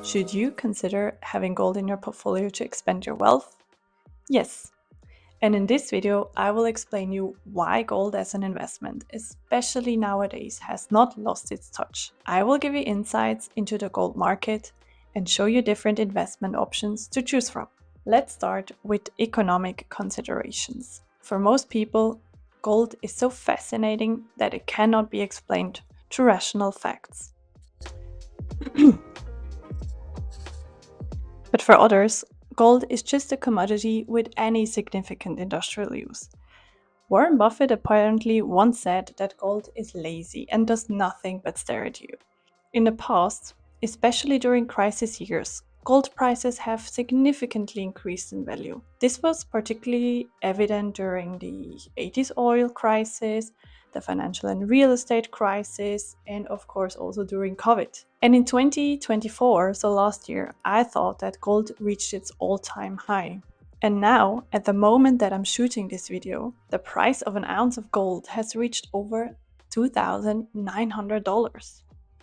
Should you consider having gold in your portfolio to expand your wealth? Yes. And in this video, I will explain you why gold as an investment, especially nowadays, has not lost its touch. I will give you insights into the gold market and show you different investment options to choose from. Let's start with economic considerations. For most people, gold is so fascinating that it cannot be explained through rational facts. But for others, gold is just a commodity with any significant industrial use. Warren Buffett apparently once said that gold is lazy and does nothing but stare at you. In the past, especially during crisis years, gold prices have significantly increased in value. This was particularly evident during the 80s oil crisis, the financial and real estate crisis, and of course also during COVID. And in 2024, so last year, I thought that gold reached its all-time high. And now, at the moment that I'm shooting this video, the price of an ounce of gold has reached over $2,900.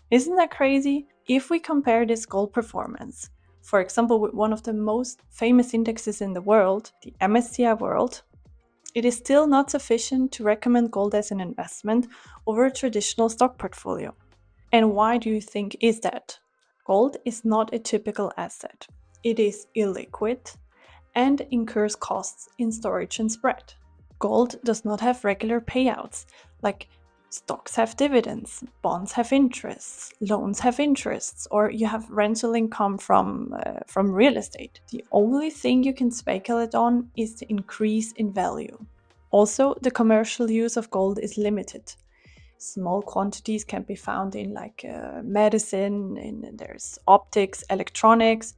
Isn't that crazy? If we compare this gold performance, for example, with one of the most famous indexes in the world, the MSCI World, it is still not sufficient to recommend gold as an investment over a traditional stock portfolio. And why do you think is that? Gold is not a typical asset. It is illiquid and incurs costs in storage and spread. Gold does not have regular payouts, like stocks have dividends, bonds have interests, loans have interests, or you have rental income from real estate. The only thing you can speculate on is the increase in value. Also, the commercial use of gold is limited. Small quantities can be found in medicine, there's optics, electronics,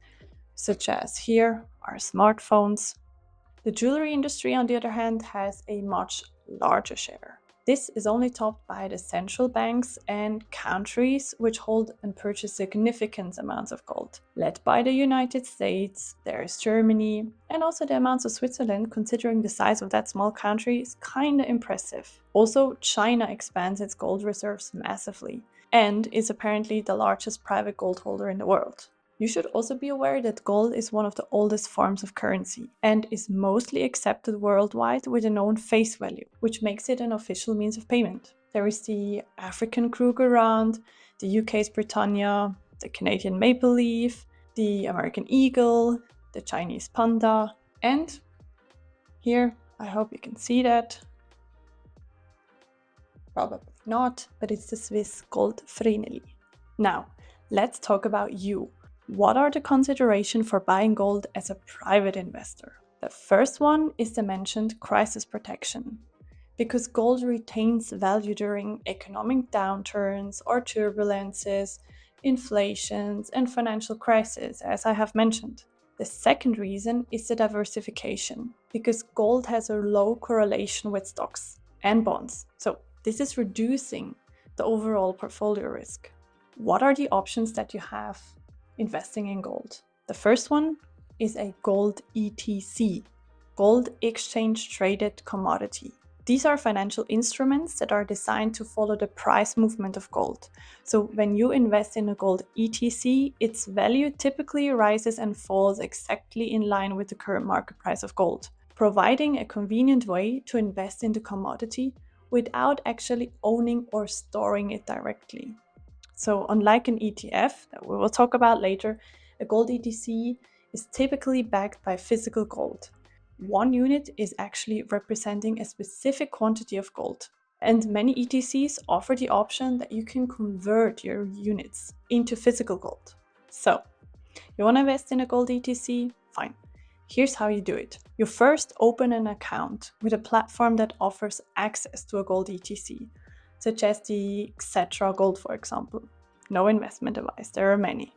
such as here are smartphones. The jewelry industry, on the other hand, has a much larger share. This is only topped by the central banks and countries which hold and purchase significant amounts of gold. Led by the United States, there is Germany, and also the amounts of Switzerland, considering the size of that small country, is kinda impressive. Also, China expands its gold reserves massively and is apparently the largest private gold holder in the world. You should also be aware that gold is one of the oldest forms of currency and is mostly accepted worldwide with a known face value, which makes it an official means of payment. There is the African Kruger Rand, the UK's Britannia, the Canadian Maple Leaf, the American Eagle, the Chinese Panda, and here, I hope you can see that. Probably not, but it's the Swiss gold Vreneli. Now, let's talk about you. What are the considerations for buying gold as a private investor? The first one is the mentioned crisis protection, because gold retains value during economic downturns or turbulences, inflations, and financial crises, as I have mentioned. The second reason is the diversification, because gold has a low correlation with stocks and bonds. So this is reducing the overall portfolio risk. What are the options that you have investing in gold? The first one is a gold ETC, gold exchange traded commodity. These are financial instruments that are designed to follow the price movement of gold. So when you invest in a gold ETC, its value typically rises and falls exactly in line with the current market price of gold, providing a convenient way to invest in the commodity without actually owning or storing it directly. So unlike an ETF that we will talk about later, a gold ETC is typically backed by physical gold. One unit is actually representing a specific quantity of gold. And many ETCs offer the option that you can convert your units into physical gold. So, you want to invest in a gold ETC? Fine. Here's how you do it. You first open an account with a platform that offers access to a gold ETC, such as the Xetra Gold, for example. No investment advice, there are many.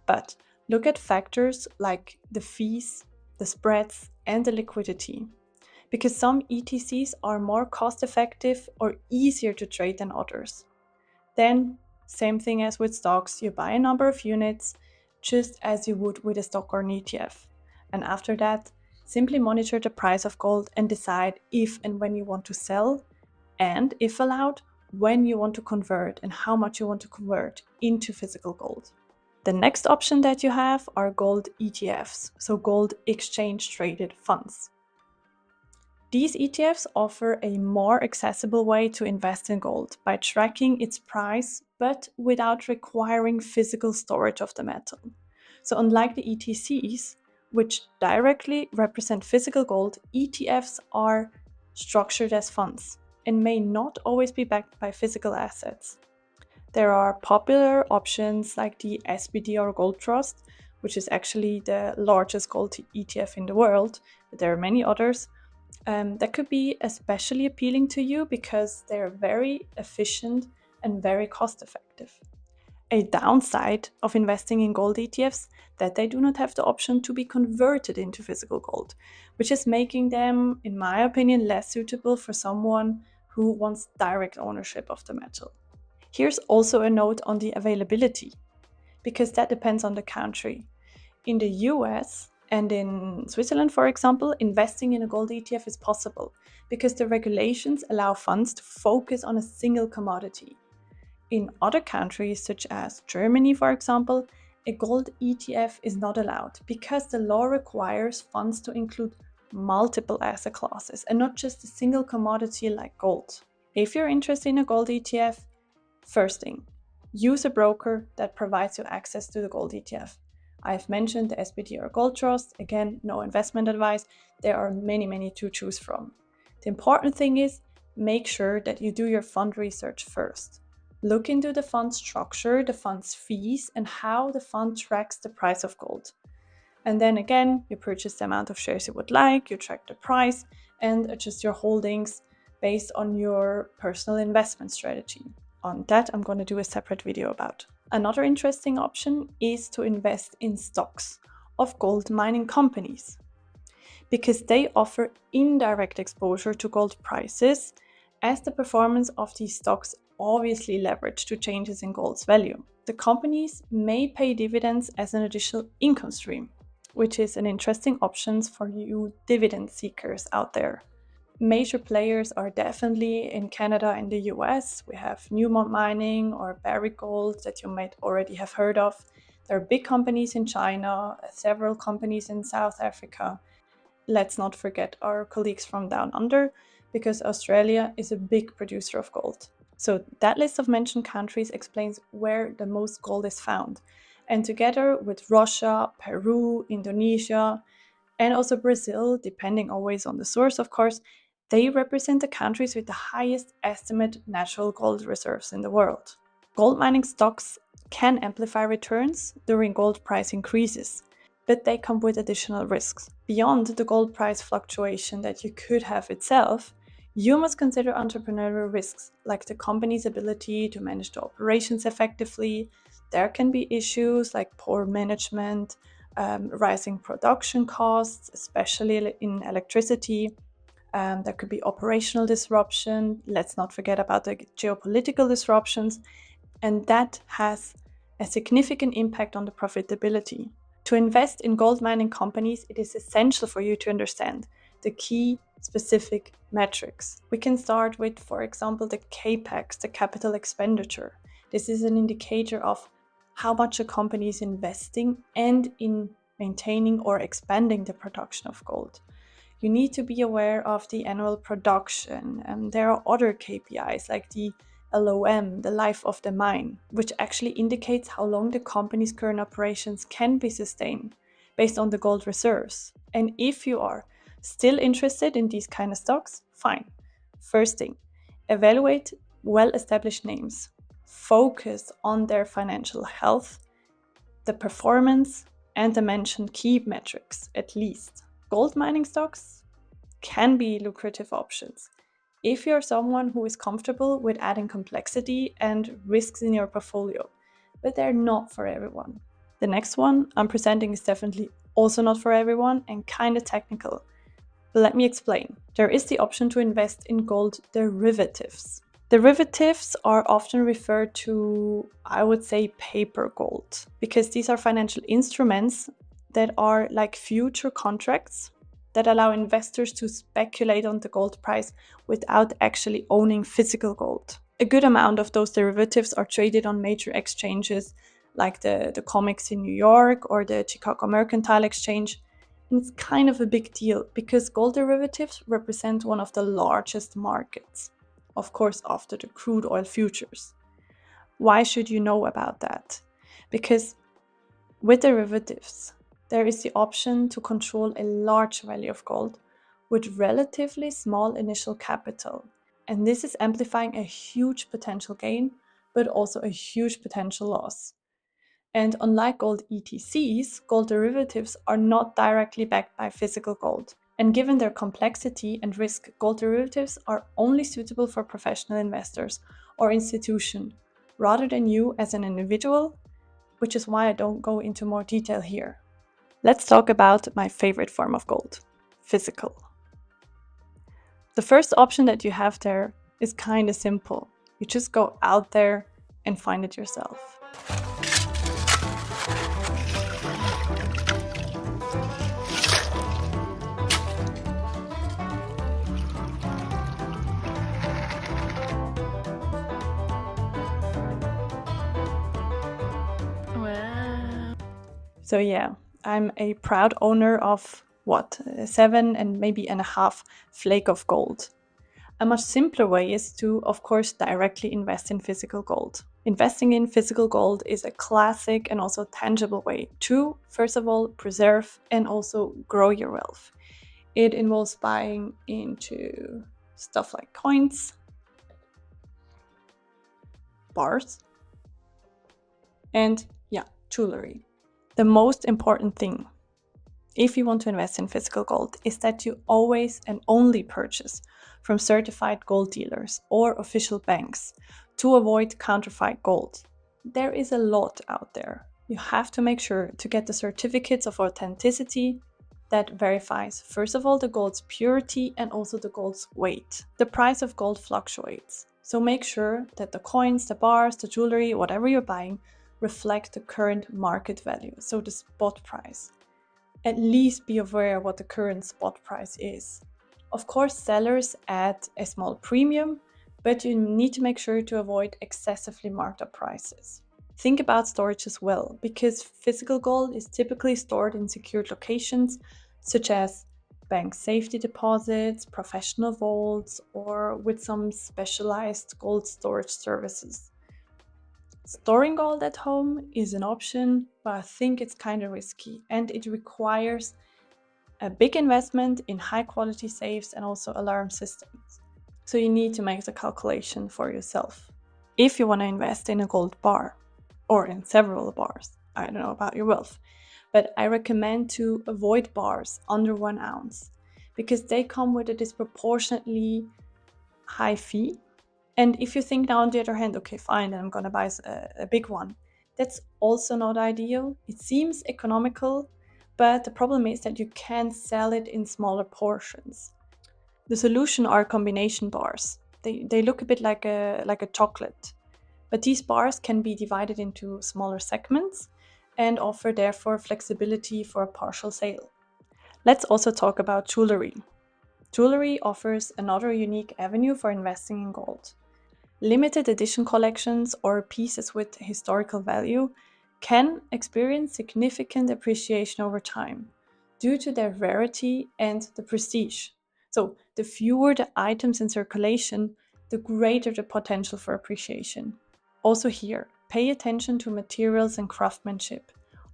But look at factors like the fees, the spreads, and the liquidity, because some ETCs are more cost-effective or easier to trade than others. Then, same thing as with stocks, you buy a number of units just as you would with a stock or an ETF. And after that, simply monitor the price of gold and decide if and when you want to sell, and if allowed, when you want to convert and how much you want to convert into physical gold. The next option that you have are gold ETFs, so gold exchange traded funds. These ETFs offer a more accessible way to invest in gold by tracking its price, but without requiring physical storage of the metal. So unlike the ETCs, which directly represent physical gold, ETFs are structured as funds and may not always be backed by physical assets. There are popular options like the SPDR Gold Trust, which is actually the largest gold ETF in the world, but there are many others. That could be especially appealing to you because they're very efficient and very cost effective. A downside of investing in gold ETFs that they do not have the option to be converted into physical gold, which is making them, in my opinion, less suitable for someone who wants direct ownership of the metal. Here's also a note on the availability, because that depends on the country. In the US and in Switzerland, for example, investing in a gold ETF is possible because the regulations allow funds to focus on a single commodity. In other countries, such as Germany, for example, a gold ETF is not allowed because the law requires funds to include multiple asset classes and not just a single commodity like gold. If you're interested in a gold ETF, first thing, use a broker that provides you access to the gold ETF. I've mentioned the SPDR Gold Trust. Again, no investment advice. There are many to choose from. The important thing is make sure that you do your fund research first. Look into the fund structure, the fund's fees, and how the fund tracks the price of gold. And then again, you purchase the amount of shares you would like, you track the price, and adjust your holdings based on your personal investment strategy. On that, I'm going to do a separate video about. Another interesting option is to invest in stocks of gold mining companies because they offer indirect exposure to gold prices, as the performance of these stocks obviously leverage to changes in gold's value. The companies may pay dividends as an additional income stream, which is an interesting option for you dividend seekers out there. Major players are definitely in Canada and the US. We have Newmont Mining or Barrick Gold that you might already have heard of. There are big companies in China, several companies in South Africa. Let's not forget our colleagues from down under, because Australia is a big producer of gold. So that list of mentioned countries explains where the most gold is found. And together with Russia, Peru, Indonesia, and also Brazil, depending always on the source, of course, they represent the countries with the highest estimated natural gold reserves in the world. Gold mining stocks can amplify returns during gold price increases, but they come with additional risks. Beyond the gold price fluctuation that you could have itself, you must consider entrepreneurial risks, like the company's ability to manage the operations effectively. There can be issues like poor management, rising production costs, especially in electricity. There could be operational disruption. Let's not forget about the geopolitical disruptions. And that has a significant impact on the profitability. To invest in gold mining companies, it is essential for you to understand the key specific metrics. We can start with, for example, the CAPEX, the capital expenditure. This is an indicator of how much a company is investing and in maintaining or expanding the production of gold. You need to be aware of the annual production, and there are other KPIs like the LOM, the life of the mine, which actually indicates how long the company's current operations can be sustained based on the gold reserves. And if you are still interested in these kind of stocks, fine. First thing, evaluate well-established names. Focus on their financial health, the performance, and the mentioned key metrics at least. Gold mining stocks can be lucrative options if you're someone who is comfortable with adding complexity and risks in your portfolio, but they're not for everyone. The next one I'm presenting is definitely also not for everyone and kind of technical. But let me explain. There is the option to invest in gold derivatives. Derivatives are often referred to, I would say, paper gold, because these are financial instruments that are like future contracts that allow investors to speculate on the gold price without actually owning physical gold. A good amount of those derivatives are traded on major exchanges like the COMEX in New York or the Chicago Mercantile Exchange. And it's kind of a big deal because gold derivatives represent one of the largest markets, of course, after the crude oil futures. Why should you know about that? Because with derivatives, there is the option to control a large value of gold with relatively small initial capital. And this is amplifying a huge potential gain, but also a huge potential loss. And unlike gold ETCs, gold derivatives are not directly backed by physical gold. And given their complexity and risk, gold derivatives are only suitable for professional investors or institutions, rather than you as an individual, which is why I don't go into more detail here. Let's talk about my favorite form of gold, physical. The first option that you have there is kind of simple. You just go out there and find it yourself. Wow. So yeah, I'm a proud owner of 7 and maybe and a half flake of gold. A much simpler way is to, of course, directly invest in physical gold. Investing in physical gold is a classic and also tangible way to, first of all, preserve and also grow your wealth. It involves buying into stuff like coins, bars, and jewelry. The most important thing, if you want to invest in physical gold, is that you always and only purchase from certified gold dealers or official banks to avoid counterfeit gold. There is a lot out there. You have to make sure to get the certificates of authenticity that verifies, first of all, the gold's purity and also the gold's weight. The price of gold fluctuates, so make sure that the coins, the bars, the jewelry, whatever you're buying, reflect the current market value, so the spot price. At least be aware what the current spot price is. Of course, sellers add a small premium, but you need to make sure to avoid excessively marked up prices. Think about storage as well, because physical gold is typically stored in secured locations, such as bank safety deposits, professional vaults, or with some specialized gold storage services. Storing gold at home is an option, but I think it's kind of risky and it requires a big investment in high quality safes and also alarm systems. So you need to make the calculation for yourself. If you want to invest in a gold bar or in several bars, I don't know about your wealth, but I recommend to avoid bars under 1 ounce because they come with a disproportionately high fee. And if you think now on the other hand, okay, fine, then I'm gonna buy a big one. That's also not ideal. It seems economical, but the problem is that you can't sell it in smaller portions. The solution are combination bars. They look a bit like a chocolate, but these bars can be divided into smaller segments and offer therefore flexibility for a partial sale. Let's also talk about jewelry. Jewelry offers another unique avenue for investing in gold. Limited edition collections or pieces with historical value can experience significant appreciation over time due to their rarity and the prestige. So, the fewer the items in circulation, the greater the potential for appreciation. Also, here, pay attention to materials and craftsmanship.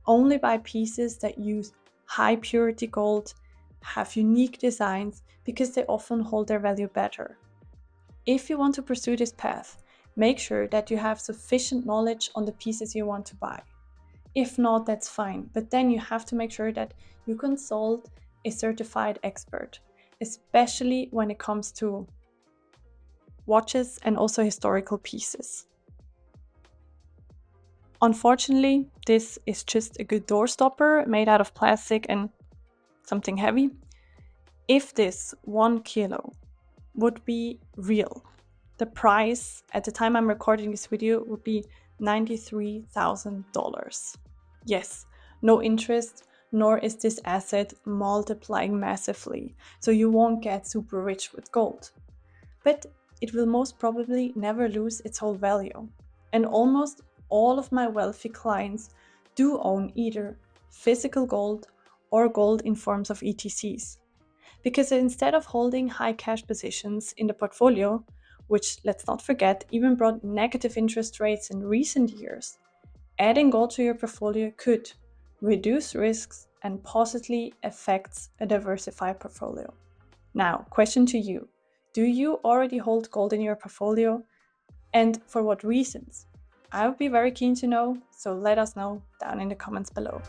Only buy pieces that use high purity gold, have unique designs, because they often hold their value better. If you want to pursue this path, make sure that you have sufficient knowledge on the pieces you want to buy. If not, that's fine, but then you have to make sure that you consult a certified expert, especially when it comes to watches and also historical pieces. Unfortunately, this is just a good door stopper made out of plastic and something heavy. If this 1 kilo would be real, the price at the time I'm recording this video would be $93,000. Yes, no interest, nor is this asset multiplying massively, so you won't get super rich with gold. But it will most probably never lose its whole value. And almost all of my wealthy clients do own either physical gold or gold in forms of ETCs. Because instead of holding high cash positions in the portfolio, which let's not forget even brought negative interest rates in recent years, adding gold to your portfolio could reduce risks and positively affect a diversified portfolio. Now, question to you. Do you already hold gold in your portfolio? And for what reasons? I would be very keen to know, so let us know down in the comments below.